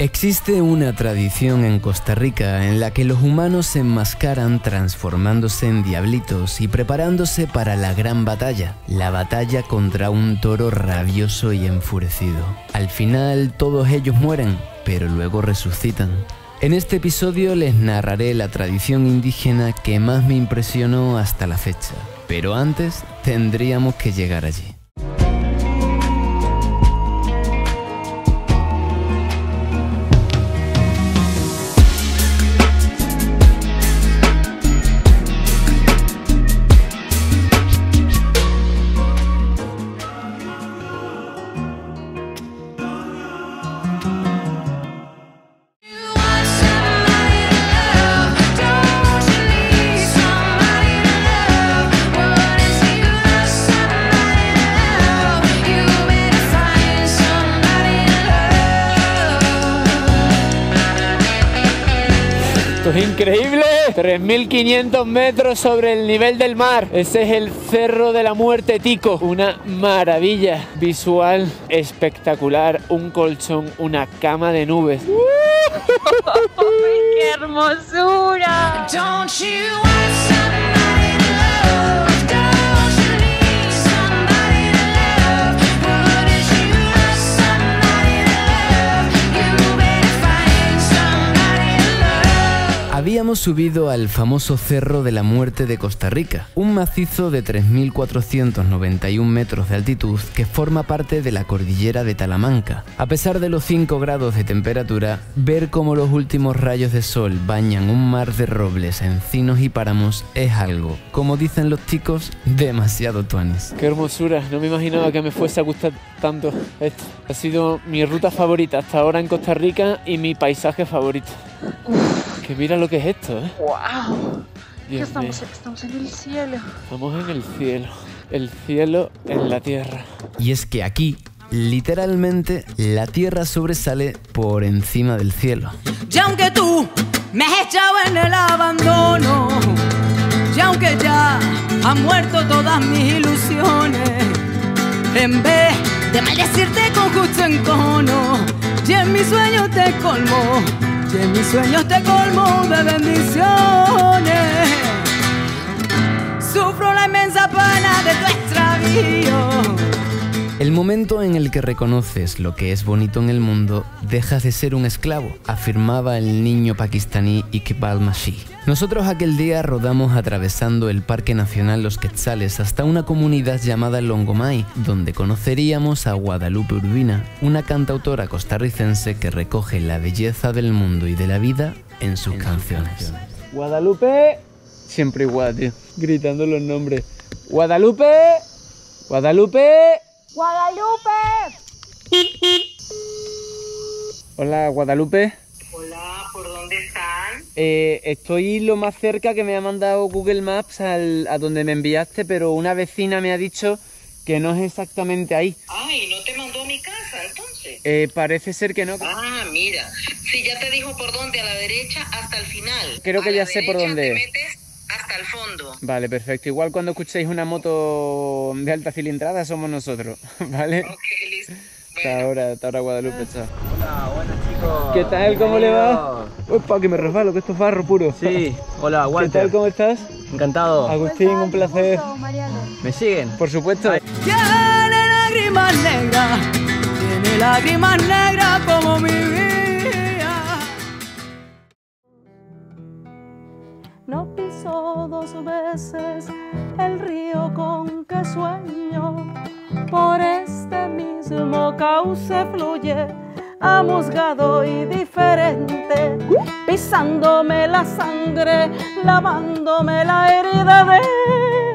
Existe una tradición en Costa Rica en la que los humanos se enmascaran transformándose en diablitos y preparándose para la gran batalla, la batalla contra un toro rabioso y enfurecido. Al final todos ellos mueren, pero luego resucitan. En este episodio les narraré la tradición indígena que más me impresionó hasta la fecha, pero antes tendríamos que llegar allí. Es increíble, 3.500 metros sobre el nivel del mar. Ese es el Cerro de la Muerte Tico, una maravilla visual espectacular, un colchón, una cama de nubes. ¡Qué hermosura! Habíamos subido al famoso Cerro de la Muerte de Costa Rica, un macizo de 3.491 metros de altitud que forma parte de la cordillera de Talamanca. A pesar de los 5 grados de temperatura, ver cómo los últimos rayos de sol bañan un mar de robles, encinos y páramos es algo, como dicen los ticos, demasiado tuanis. ¡Qué hermosura! No me imaginaba que me fuese a gustar tanto esto. Ha sido mi ruta favorita hasta ahora en Costa Rica y mi paisaje favorito. Que mira lo que es esto, ¿eh? ¡Wow! Dios mío. Estamos en el cielo. Estamos en el cielo en la tierra. Y es que aquí, literalmente, la tierra sobresale por encima del cielo. Y aunque tú me has echado en el abandono, y aunque ya han muerto todas mis ilusiones, en vez de maldecirte con justo encono, y en mis sueños te colmo, y en mis sueños te colmo de bendiciones. Sufro la inmensa pena de tu extravío. El momento en el que reconoces lo que es bonito en el mundo, dejas de ser un esclavo, afirmaba el niño pakistaní Iqbal Masih. Nosotros aquel día rodamos atravesando el Parque Nacional Los Quetzales hasta una comunidad llamada Longomai, donde conoceríamos a Guadalupe Urbina, una cantautora costarricense que recoge la belleza del mundo y de la vida en sus canciones. Guadalupe, siempre igual, tío, gritando los nombres. Guadalupe, Guadalupe. ¡Guadalupe! Hola, Guadalupe. Hola, ¿por dónde están? Estoy lo más cerca que me ha mandado Google Maps a donde me enviaste, pero una vecina me ha dicho que no es exactamente ahí. Ay, ¿no te mandó a mi casa entonces? Parece ser que no. Ah, mira, si ya te dijo por dónde, a la derecha hasta el final. Creo que ya sé por dónde. Te metes hasta el fondo. Vale, perfecto. Igual cuando escuchéis una moto de alta cilindrada somos nosotros, ¿vale? Ok, listo. Hasta ahora Guadalupe, chao. Hola, buenas chicos. ¿Qué tal? ¿Cómo le va? Opa, que me resbalo, que esto es barro puro. Sí, hola, ¿Qué Walter. tal? ¿Cómo estás? Encantado. Agustín, un placer. ¿Me siguen? Por supuesto. Tiene lágrimas negras como mi vida. No piso 2 veces el río con que sueño, por este mismo cauce fluye, amusgado y diferente, pisándome la sangre, lavándome la herida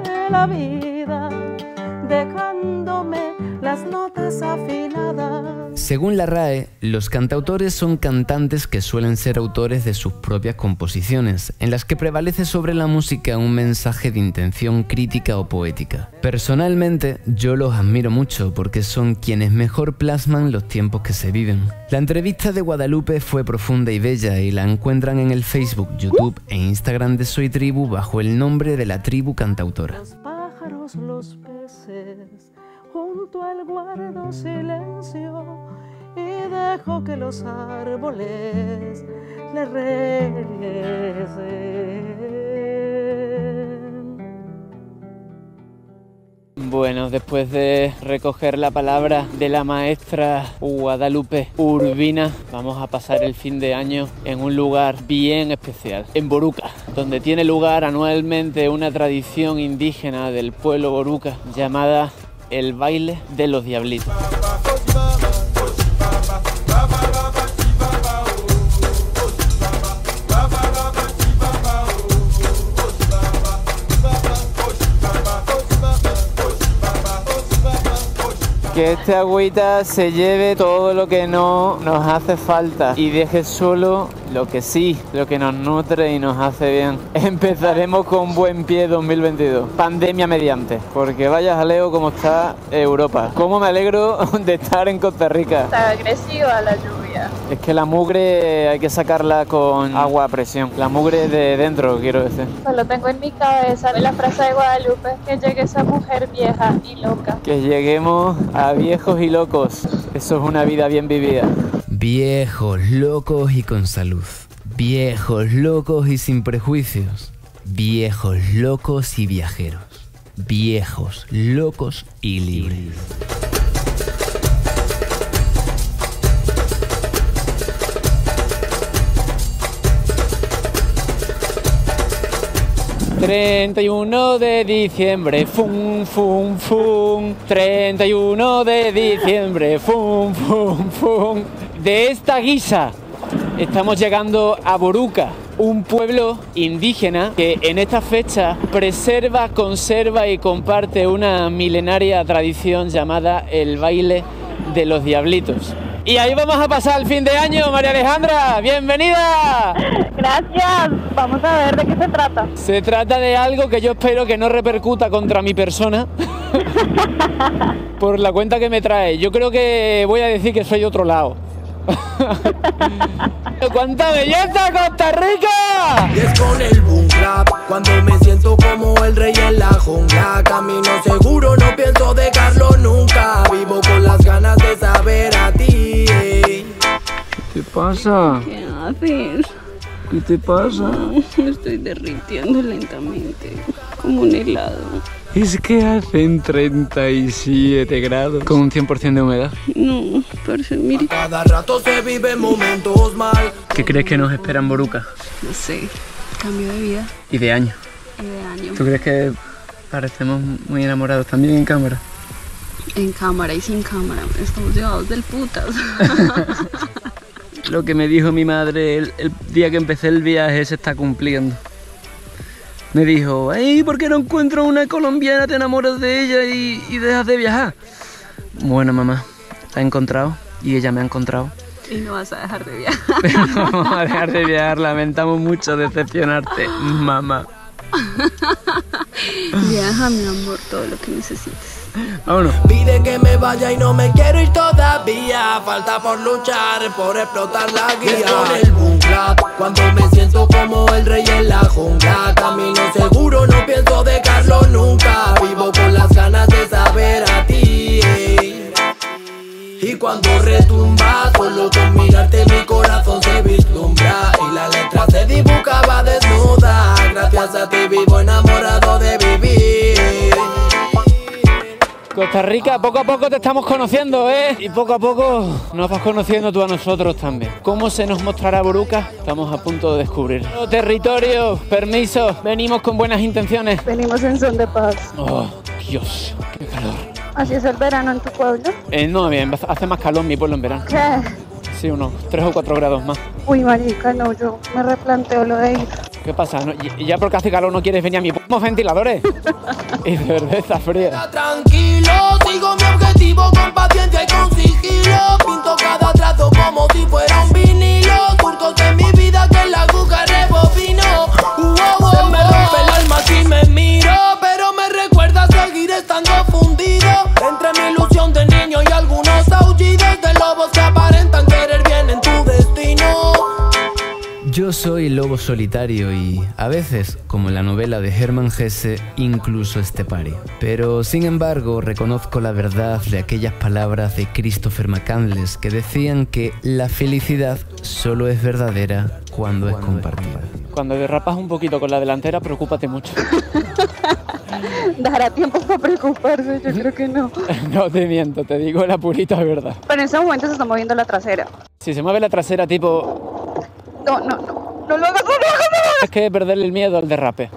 de la vida, dejándome las notas afinadas. Según la RAE, los cantautores son cantantes que suelen ser autores de sus propias composiciones, en las que prevalece sobre la música un mensaje de intención crítica o poética. Personalmente, yo los admiro mucho porque son quienes mejor plasman los tiempos que se viven. La entrevista de Guadalupe fue profunda y bella y la encuentran en el Facebook, YouTube e Instagram de Soy Tribu bajo el nombre de la tribu cantautora. Los pájaros, los peces, junto al guardo silencio y dejo que los árboles le recen. Bueno, después de recoger la palabra de la maestra Guadalupe Urbina, vamos a pasar el fin de año en un lugar bien especial, en Boruca, donde tiene lugar anualmente una tradición indígena del pueblo Boruca llamada el baile de los diablitos. Que este agüita se lleve todo lo que no nos hace falta y deje solo lo que sí, lo que nos nutre y nos hace bien. Empezaremos con buen pie 2022, pandemia mediante, porque vaya jaleo como está Europa. Cómo me alegro de estar en Costa Rica. Está agresiva la lluvia. Es que la mugre hay que sacarla con agua a presión. La mugre de dentro, quiero decir. Solo tengo en mi cabeza la frase de Guadalupe, que llegue esa mujer vieja y loca. Que lleguemos a viejos y locos. Eso es una vida bien vivida. Viejos, locos y con salud. Viejos, locos y sin prejuicios. Viejos, locos y viajeros. Viejos, locos y libres. ...31 de diciembre, fum, fum, fum... ...31 de diciembre, fum, fum, fum... ...de esta guisa estamos llegando a Boruca, un pueblo indígena que en esta fecha preserva, conserva y comparte una milenaria tradición llamada el baile de los diablitos. Y ahí vamos a pasar el fin de año, María Alejandra, ¡bienvenida! Gracias. Vamos a ver de qué se trata. Se trata de algo que yo espero que no repercuta contra mi persona por la cuenta que me trae. Yo creo que voy a decir que soy de otro lado. ¡Cuánta belleza, Costa Rica! Y es con el boom clap, cuando me siento como el rey en la jungla. Camino seguro, no pienso dejarlo nunca. Vivo con las ganas de saber a ti. ¿Qué pasa? ¿Qué haces? ¿Qué te pasa? Me estoy derritiendo lentamente, como un helado. Es que hacen 37 grados con un 100% de humedad. No, parece, mire. Cada rato se viven momentos mal. ¿Qué crees que nos espera en Boruca? No sé, cambio de vida Y de año. y de año. ¿Tú crees que parecemos muy enamorados también en cámara? En cámara y sin cámara, estamos llevados del putas. Lo que me dijo mi madre el día que empecé el viaje se está cumpliendo. Me dijo, ¡ay! ¿Por qué no encuentro una colombiana, te enamoras de ella y dejas de viajar? Bueno, mamá, la he encontrado y ella me ha encontrado. Y no vas a dejar de viajar. Pero no vamos a dejar de viajar, lamentamos mucho decepcionarte, mamá. Viaja, mi amor, todo lo que necesites. Vámonos. Pide que me vaya y no me quiero ir todavía. Falta por luchar, por explotar la guía. Y es con el boom clap, cuando me siento como el rey en la jungla. Camino seguro, no pienso dejarlo nunca. Vivo con las ganas de saber a ti. Y cuando retumba, solo con mirarte mi corazón se vislumbra. Y la letra se dibujaba desnuda. Gracias a ti vivo enamorado de vivir. Costa Rica, poco a poco te estamos conociendo, ¿eh? Y poco a poco nos vas conociendo tú a nosotros también. ¿Cómo se nos mostrará Boruca? Estamos a punto de descubrir. Territorio, permiso, venimos con buenas intenciones. Venimos en son de paz. Oh, Dios, qué calor. ¿Así es el verano en tu pueblo? No, bien, hace más calor en mi pueblo en verano. ¿Qué? Sí, unos 3 o 4 grados más. Uy, marica, no, yo me replanteo lo de ir. ¿Qué pasa? ¿No? ¿Y ya porque hace calor no quieres venir a mi pueblo? Ventiladores. Y de verdad está fría. Tranquilo, sigo mi objetivo con paciencia y con sigilo. Pinto cada trazo como si fuera un vinilo. Surcos de mi vida que en la aguja rebobino. Se me rompe el alma si me miro, pero me recuerda seguir estando fundido entre mi ilusión de niño y algunos aullidos de lobos que aparentan querer bien en tu destino. Yo soy lobo solitario y, a veces, como en la novela de Hermann Hesse, incluso estepario. Pero, sin embargo, reconozco la verdad de aquellas palabras de Christopher McCandless que decían que la felicidad solo es verdadera cuando es compartida. Cuando derrapas un poquito con la delantera, preocúpate mucho. ¿Dará tiempo para preocuparse? Yo creo que no. No te miento, te digo la purita verdad. Pero en ese momento se está moviendo la trasera. Si se mueve la trasera tipo... No lo hagas, no lo hagas, no lo hagas. Es que perderle el miedo al derrape.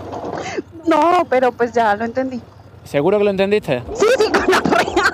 No, pero pues ya lo entendí. ¿Seguro que lo entendiste? Sí, con la rea.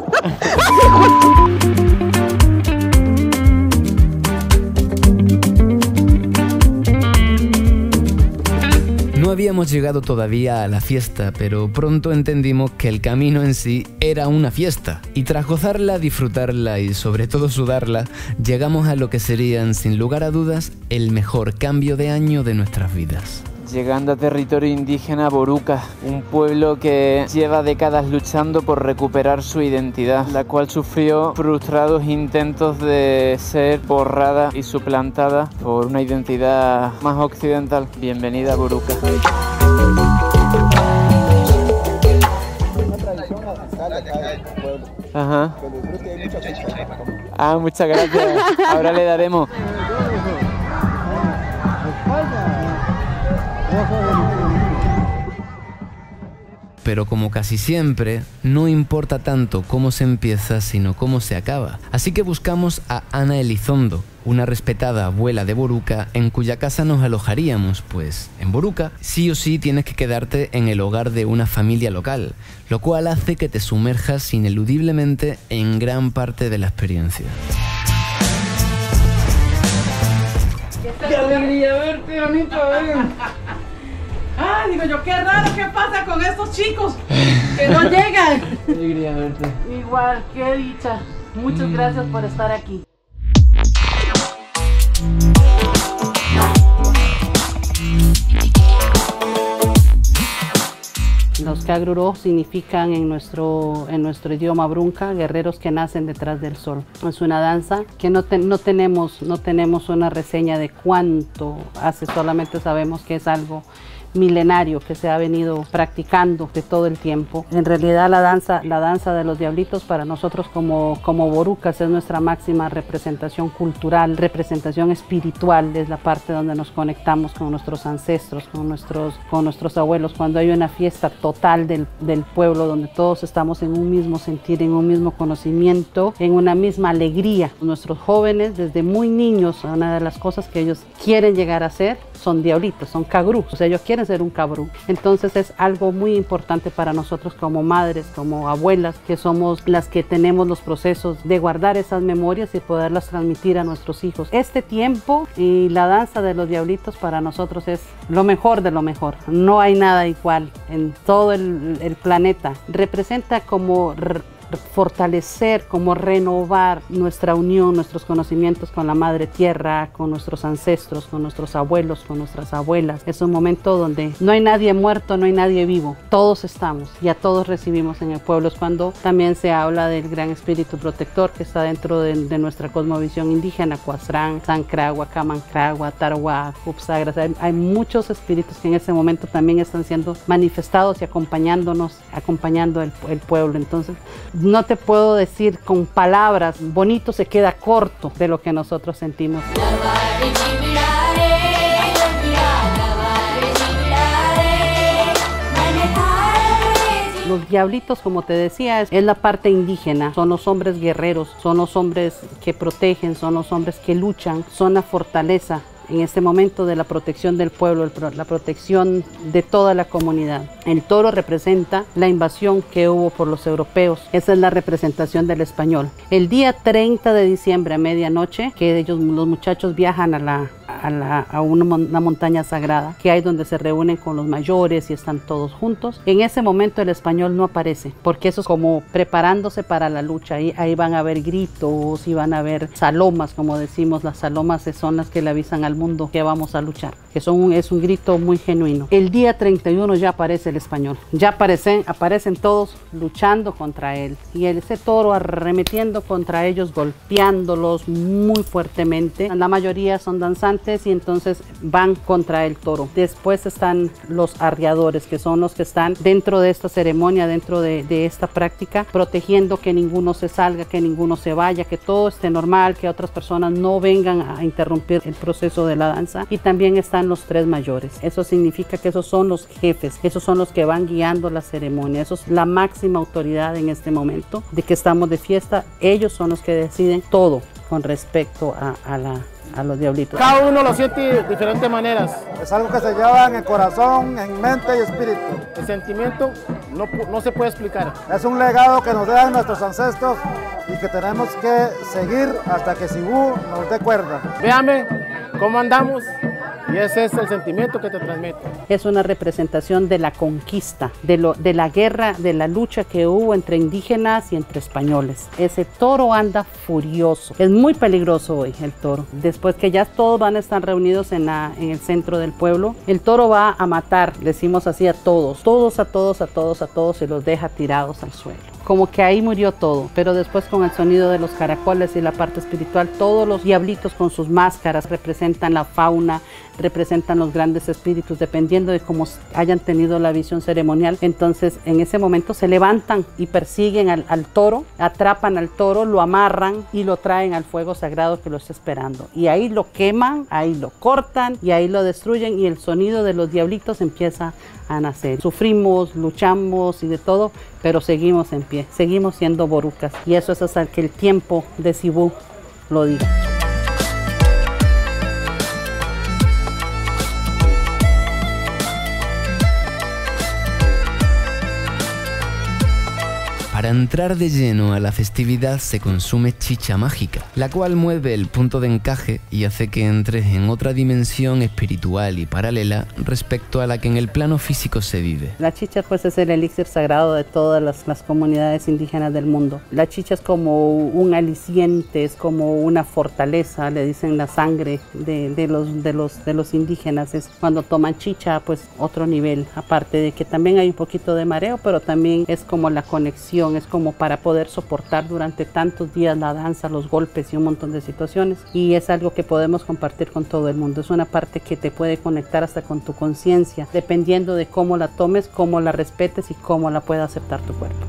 No habíamos llegado todavía a la fiesta, pero pronto entendimos que el camino en sí era una fiesta. Y tras gozarla, disfrutarla y sobre todo sudarla, llegamos a lo que serían, sin lugar a dudas, el mejor cambio de año de nuestras vidas. Llegando a territorio indígena Boruca, un pueblo que lleva décadas luchando por recuperar su identidad, la cual sufrió frustrados intentos de ser borrada y suplantada por una identidad más occidental. Bienvenida a Boruca. Ajá. Ah, muchas gracias. Ahora le daremos. Pero como casi siempre, no importa tanto cómo se empieza, sino cómo se acaba. Así que buscamos a Ana Elizondo, una respetada abuela de Boruca, en cuya casa nos alojaríamos, pues en Boruca sí o sí tienes que quedarte en el hogar de una familia local, lo cual hace que te sumerjas ineludiblemente en gran parte de la experiencia. ¡Qué alegría verte, Anita! Ah, digo yo, qué raro, ¿qué pasa con estos chicos que no llegan? Qué alegría verte. Igual, qué dicha. Muchas gracias por estar aquí. Los Kagruró significan en nuestro idioma brunca, guerreros que nacen detrás del sol. Es una danza que no tenemos una reseña de cuánto hace, solamente sabemos que es algo milenario que se ha venido practicando de todo el tiempo. En realidad la danza de los diablitos para nosotros como borucas es nuestra máxima representación cultural, representación espiritual, es la parte donde nos conectamos con nuestros ancestros, con nuestros abuelos, cuando hay una fiesta total del pueblo donde todos estamos en un mismo sentir, en un mismo conocimiento, en una misma alegría. Nuestros jóvenes desde muy niños, una de las cosas que ellos quieren llegar a ser son diablitos, son kagrú, o sea, ellos quieren ser un kagrú. Entonces es algo muy importante para nosotros como madres, como abuelas, que somos las que tenemos los procesos de guardar esas memorias y poderlas transmitir a nuestros hijos. Este tiempo y la danza de los diablitos para nosotros es lo mejor de lo mejor. No hay nada igual en todo el planeta. Representa como fortalecer, como renovar nuestra unión, nuestros conocimientos con la madre tierra, con nuestros ancestros, con nuestros abuelos, con nuestras abuelas. Es un momento donde no hay nadie muerto, no hay nadie vivo, todos estamos y a todos recibimos en el pueblo. Es cuando también se habla del gran espíritu protector que está dentro de nuestra cosmovisión indígena, Cuasrán, Sancragua, Camancragua, Tarwa, Cupsagras. Hay muchos espíritus que en ese momento también están siendo manifestados y acompañando el pueblo. Entonces, no te puedo decir con palabras, bonito se queda corto de lo que nosotros sentimos. Los diablitos, como te decía, es la parte indígena, son los hombres guerreros, son los hombres que protegen, son los hombres que luchan, son la fortaleza en este momento de la protección del pueblo, la protección de toda la comunidad. El toro representa la invasión que hubo por los europeos, esa es la representación del español. El día 30 de diciembre a medianoche, que los muchachos viajan a una montaña sagrada, que hay donde se reúnen con los mayores y están todos juntos. En ese momento el español no aparece, porque eso es como preparándose para la lucha. Ahí van a haber gritos y van a haber salomas, como decimos. Las salomas son las que le avisan al mundo que vamos a luchar, que es un grito muy genuino. El día 31 ya aparece el español, ya aparecen todos luchando contra él, y ese toro arremetiendo contra ellos, golpeándolos muy fuertemente. La mayoría son danzantes jinetes y entonces van contra el toro. Después están los arriadores, que son los que están dentro de esta ceremonia, dentro de esta práctica, protegiendo que ninguno se salga, que ninguno se vaya, que todo esté normal, que otras personas no vengan a interrumpir el proceso de la danza. Y también están los tres mayores. Eso significa que esos son los jefes, esos son los que van guiando la ceremonia, eso es la máxima autoridad en este momento de que estamos de fiesta. Ellos son los que deciden todo con respecto a los diablitos. Cada uno lo siente de diferentes maneras. Es algo que se lleva en el corazón, en mente y espíritu. El sentimiento no se puede explicar. Es un legado que nos dejan nuestros ancestros y que tenemos que seguir hasta que Cibú nos dé cuerda. Véame cómo andamos. Y ese es el sentimiento que te transmite. Es una representación de la conquista, de la guerra, de la lucha que hubo entre indígenas y entre españoles. Ese toro anda furioso. Es muy peligroso hoy el toro. Después que ya todos van a estar reunidos en el centro del pueblo, el toro va a matar, decimos así, a todos, y los deja tirados al suelo. Como que ahí murió todo, pero después con el sonido de los caracoles y la parte espiritual, todos los diablitos con sus máscaras representan la fauna, representan los grandes espíritus, dependiendo de cómo hayan tenido la visión ceremonial. Entonces en ese momento se levantan y persiguen al toro, atrapan al toro, lo amarran y lo traen al fuego sagrado que lo está esperando. Y ahí lo queman, ahí lo cortan y ahí lo destruyen y el sonido de los diablitos empieza a nacer. Sufrimos, luchamos y de todo, pero seguimos en pie, seguimos siendo borucas y eso es hasta que el tiempo de Cibú lo diga. Para entrar de lleno a la festividad se consume chicha mágica, la cual mueve el punto de encaje y hace que entres en otra dimensión espiritual y paralela respecto a la que en el plano físico se vive. La chicha pues es el elixir sagrado de todas las comunidades indígenas del mundo. La chicha es como un aliciente, es como una fortaleza, le dicen la sangre de los indígenas. Es cuando toman chicha pues otro nivel, aparte de que también hay un poquito de mareo, pero también es como la conexión, es como para poder soportar durante tantos días la danza, los golpes y un montón de situaciones, y es algo que podemos compartir con todo el mundo. Es una parte que te puede conectar hasta con tu conciencia, dependiendo de cómo la tomes, cómo la respetes y cómo la pueda aceptar tu cuerpo.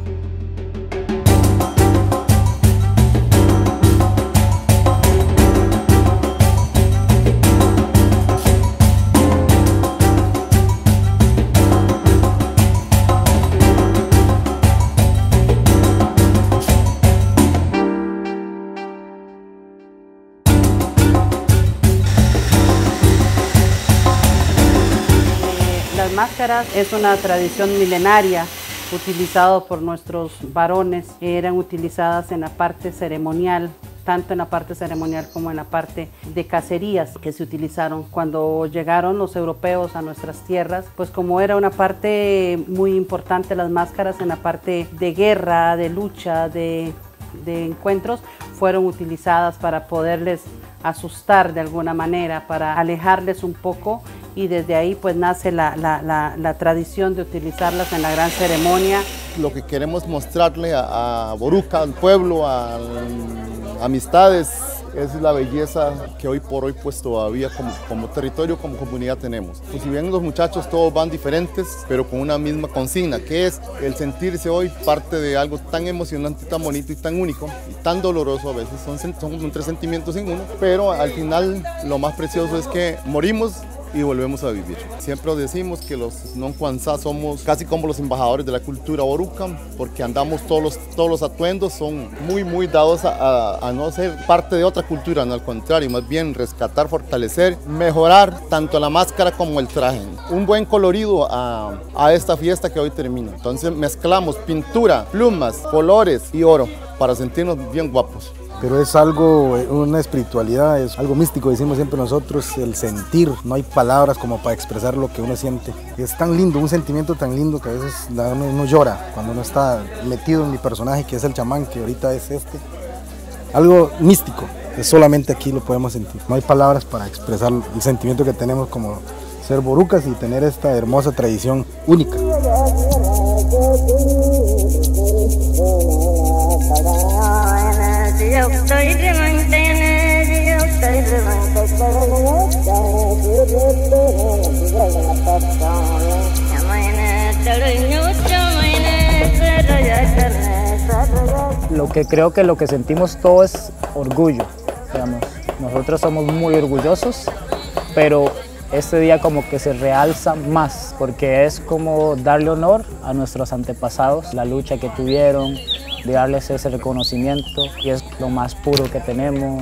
Las máscaras es una tradición milenaria utilizada por nuestros varones. Eran utilizadas en la parte ceremonial, tanto en la parte ceremonial como en la parte de cacerías que se utilizaron. Cuando llegaron los europeos a nuestras tierras, pues como era una parte muy importante las máscaras en la parte de guerra, de lucha, de encuentros, fueron utilizadas para poderles asustar de alguna manera, para alejarles un poco, y desde ahí pues nace la tradición de utilizarlas en la gran ceremonia. Lo que queremos mostrarle a Boruca, al pueblo, a amistades, es la belleza que hoy por hoy pues todavía como territorio, como comunidad tenemos. Pues si bien los muchachos todos van diferentes, pero con una misma consigna, que es el sentirse hoy parte de algo tan emocionante, tan bonito y tan único y tan doloroso a veces. Son tres sentimientos en uno, pero al final lo más precioso es que morimos y volvemos a vivir. Siempre decimos que los non-Kwanzá somos casi como los embajadores de la cultura boruca, porque andamos todos los atuendos son muy dados a no ser parte de otra cultura, no, al contrario, más bien rescatar, fortalecer, mejorar tanto la máscara como el traje. Un buen colorido a esta fiesta que hoy termina. Entonces mezclamos pintura, plumas, colores y oro para sentirnos bien guapos. Pero es algo, una espiritualidad, es algo místico, decimos siempre nosotros, el sentir. No hay palabras como para expresar lo que uno siente. Es tan lindo, un sentimiento tan lindo que a veces uno llora cuando uno está metido en mi personaje, que es el chamán, que ahorita es este. Algo místico, que solamente aquí lo podemos sentir. No hay palabras para expresar el sentimiento que tenemos como ser borucas y tener esta hermosa tradición única. Yo estoy de mantener, yo estoy de mantener. porque creo que lo que sentimos todo es orgullo, digamos. Nosotros somos muy orgullosos, pero este día como que se realza más, porque es como darle honor a nuestros antepasados, la lucha que tuvieron, de darles ese reconocimiento, y es lo más puro que tenemos,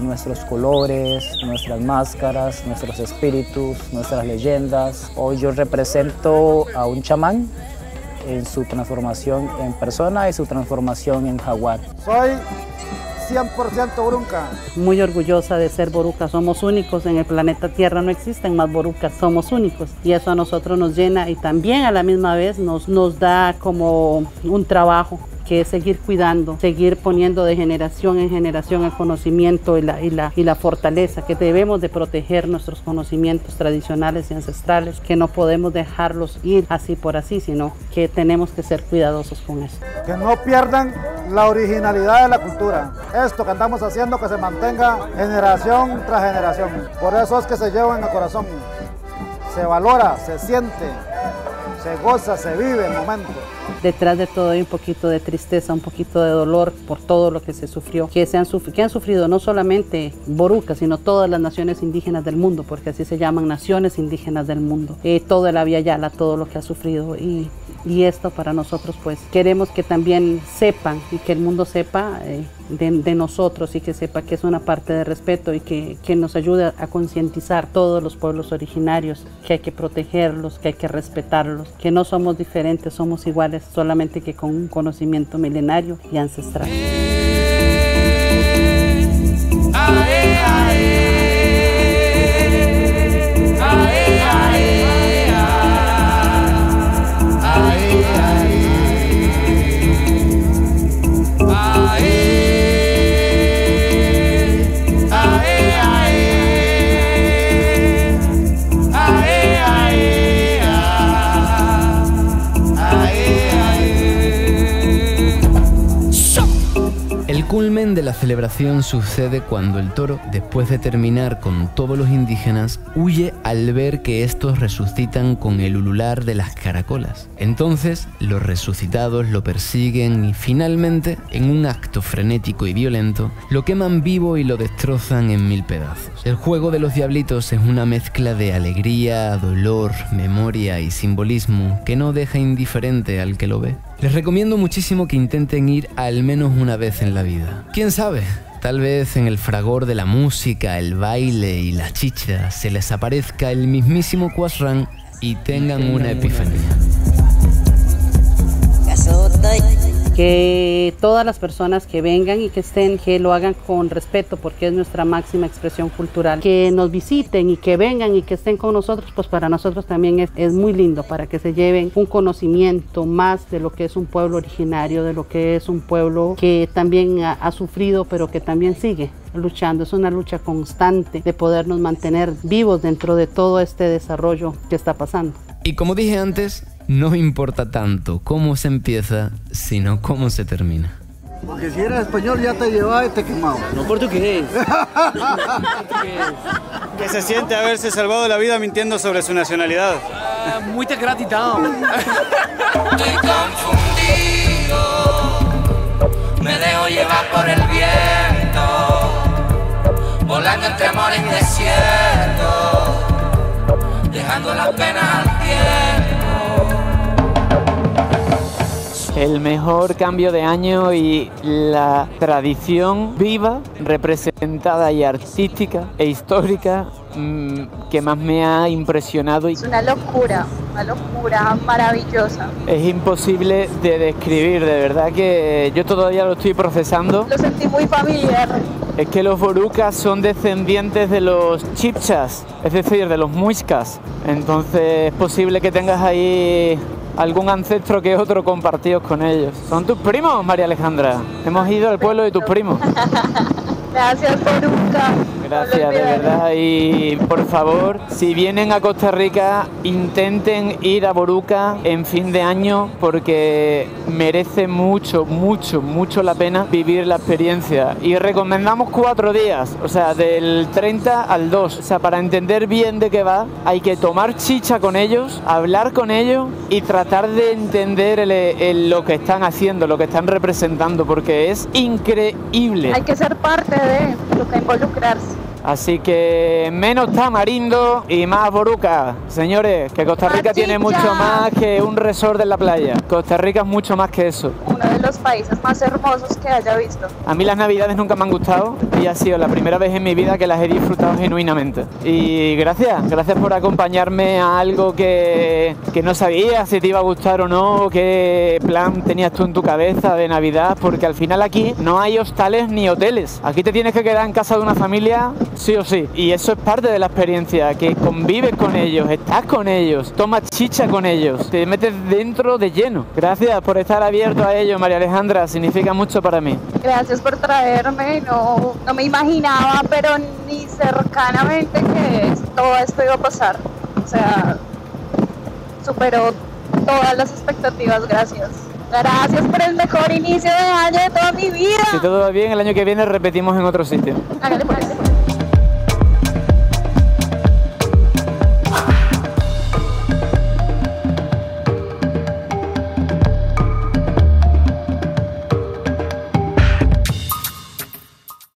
nuestros colores, nuestras máscaras, nuestros espíritus, nuestras leyendas. Hoy yo represento a un chamán en su transformación en persona y su transformación en jaguar. Soy 100% boruca. Muy orgullosa de ser boruca, somos únicos en el planeta Tierra, no existen más borucas, somos únicos y eso a nosotros nos llena y también a la misma vez nos da como un trabajo que es seguir cuidando, seguir poniendo de generación en generación el conocimiento y la fortaleza, que debemos de proteger nuestros conocimientos tradicionales y ancestrales, que no podemos dejarlos ir así por así, sino que tenemos que ser cuidadosos con eso. Que no pierdan la originalidad de la cultura. Esto que andamos haciendo que se mantenga generación tras generación. Por eso es que se lleva en el corazón. Se valora, se siente, se goza, se vive el momento. Detrás de todo hay un poquito de tristeza, un poquito de dolor por todo lo que se sufrió, que han sufrido no solamente borucas, sino todas las naciones indígenas del mundo, porque así se llaman naciones indígenas del mundo. Todo el Abya Yala, todo lo que ha sufrido y esto para nosotros pues queremos que también sepan y que el mundo sepa de nosotros y que sepa que es una parte de respeto y que nos ayude a concientizar todos los pueblos originarios, que hay que protegerlos, que hay que respetarlos, que no somos diferentes, somos iguales, solamente que con un conocimiento milenario y ancestral. El culmen de la celebración sucede cuando el toro, después de terminar con todos los indígenas, huye al ver que estos resucitan con el ulular de las caracolas. Entonces, los resucitados lo persiguen y finalmente, en un acto frenético y violento, lo queman vivo y lo destrozan en 1000 pedazos. El juego de los diablitos es una mezcla de alegría, dolor, memoria y simbolismo que no deja indiferente al que lo ve. Les recomiendo muchísimo que intenten ir al menos una vez en la vida. ¿Quién sabe? Tal vez en el fragor de la música, el baile y la chicha se les aparezca el mismísimo Quasran y tengan una epifanía. Que todas las personas que vengan y que estén, que lo hagan con respeto porque es nuestra máxima expresión cultural. Que nos visiten y que vengan y que estén con nosotros, pues para nosotros también es muy lindo, para que se lleven un conocimiento más de lo que es un pueblo originario, de lo que es un pueblo que también ha sufrido, pero que también sigue luchando. Es una lucha constante de podernos mantener vivos dentro de todo este desarrollo que está pasando. Y como dije antes, no importa tanto cómo se empieza, sino cómo se termina. Porque si eras español ya te llevaba y te quemaba. No portugués. ¿Qué se siente haberse salvado la vida mintiendo sobre su nacionalidad? Mucha gratitud. Estoy confundido, me dejo llevar por el viento, volando entre amores desiertos, dejando las penas al tiempo. El mejor cambio de año y la tradición viva, representada y artística e histórica que más me ha impresionado. Es una locura maravillosa. Es imposible de describir, de verdad que yo todavía lo estoy procesando. Lo sentí muy familiar. Es que los borucas son descendientes de los chibchas, es decir, de los muiscas. Entonces es posible que tengas ahí algún ancestro que otro compartidos con ellos. ¿Son tus primos, María Alejandra? Hemos ido al pueblo de tus primos. Gracias, boruca. Gracias, de verdad. Y por favor, si vienen a Costa Rica, intenten ir a Boruca en fin de año porque merece mucho la pena vivir la experiencia. Y recomendamos 4 días, o sea, del 30 al 2. O sea, para entender bien de qué va, hay que tomar chicha con ellos, hablar con ellos y tratar de entender lo que están haciendo, lo que están representando, porque es increíble. Hay que ser parte de lo que involucrarse. Así que menos tamarindo y más Boruca. Señores, que Costa Rica tiene mucho más que un resort en la playa. Costa Rica es mucho más que eso. Uno de los países más hermosos que haya visto. A mí las navidades nunca me han gustado y ha sido la primera vez en mi vida que las he disfrutado genuinamente. Y gracias por acompañarme a algo que no sabía si te iba a gustar o no, qué plan tenías tú en tu cabeza de Navidad, porque al final aquí no hay hostales ni hoteles. Aquí te tienes que quedar en casa de una familia sí o sí, y eso es parte de la experiencia, que convives con ellos, estás con ellos, tomas chicha con ellos, te metes dentro de lleno. Gracias por estar abierto a ello, María Alejandra, significa mucho para mí. Gracias por traerme, no me imaginaba, pero ni cercanamente que todo esto iba a pasar. O sea, superó todas las expectativas, gracias. Gracias por el mejor inicio de año de toda mi vida. Si todo va bien, el año que viene repetimos en otro sitio. Hágale pues.